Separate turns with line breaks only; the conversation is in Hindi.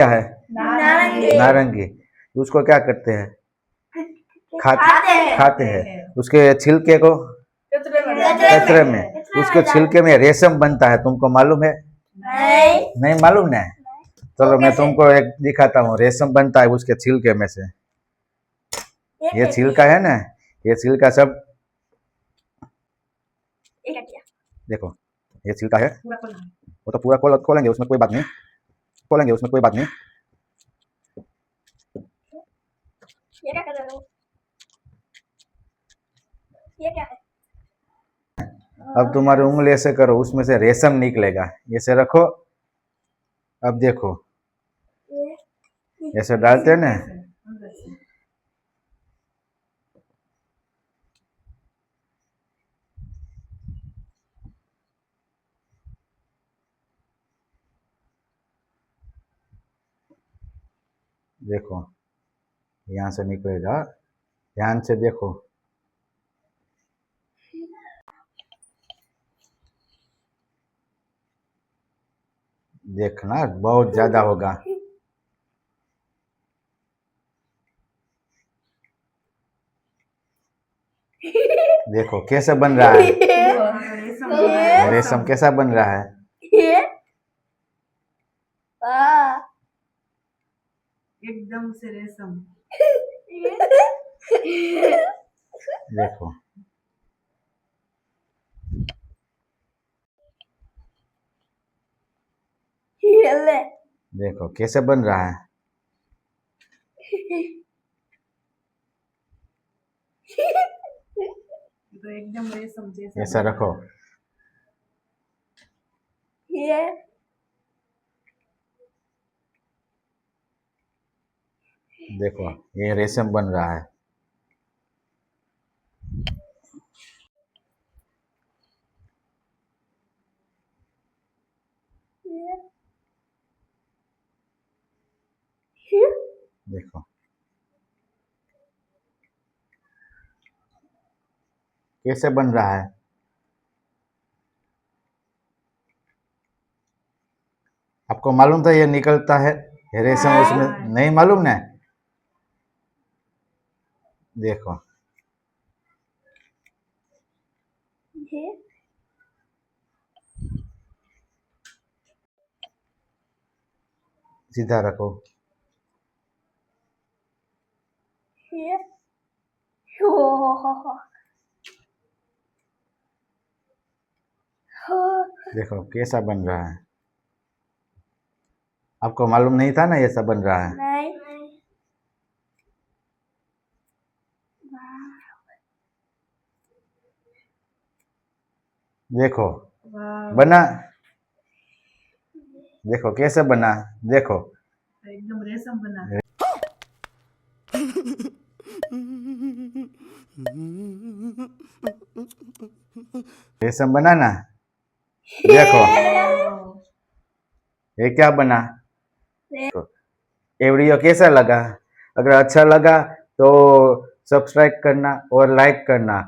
क्या है?
नारंगी।
नारंगी। उसको क्या करते हैं?
खाते
खाते हैं। उसके छिलके को कचरे में, उसके छिलके में रेशम बनता है, तुमको मालूम है? नहीं मालूम ना? चलो मैं तुमको एक दिखाता हूँ, रेशम बनता है उसके छिलके में से। ये छिलका है ना, ये छिलका सब देखो, ये छिलका है, वो तो पूरा खोलेंगे, उसमें कोई बात नहीं, खोलेंगे उसमें कोई बात नहीं।
ये क्या कर रहे हो? ये क्या है?
अब तुम्हारी उंगली ऐसे करो, उसमें से रेशम निकलेगा, ऐसे रखो। अब देखो, ऐसे डालते हैं ना, देखो यहाँ से निकलेगा, ध्यान से देखो। देखना बहुत ज्यादा होगा। देखो कैसे बन रहा है, रेशम कैसा बन रहा है।
एकदम से रेशम।
देखो देखो कैसे बन रहा है।
तो एकदम रेशम जैसा।
ऐसा रखो। देखो ये रेशम बन रहा है। देखो कैसे बन रहा है। आपको मालूम था ये निकलता है, ये रेशम उसमें नहीं मालूम ना? देखो सीधा रखो। देखो कैसा बन रहा है। आपको मालूम नहीं था ना ये सब बन रहा है। देखो बना, देखो कैसे बना, देखो
एकदम रेशम बना।
रेशम बना ना। देखो ये क्या बना। ये वीडियो कैसा लगा? अगर अच्छा लगा तो सब्सक्राइब करना और लाइक करना।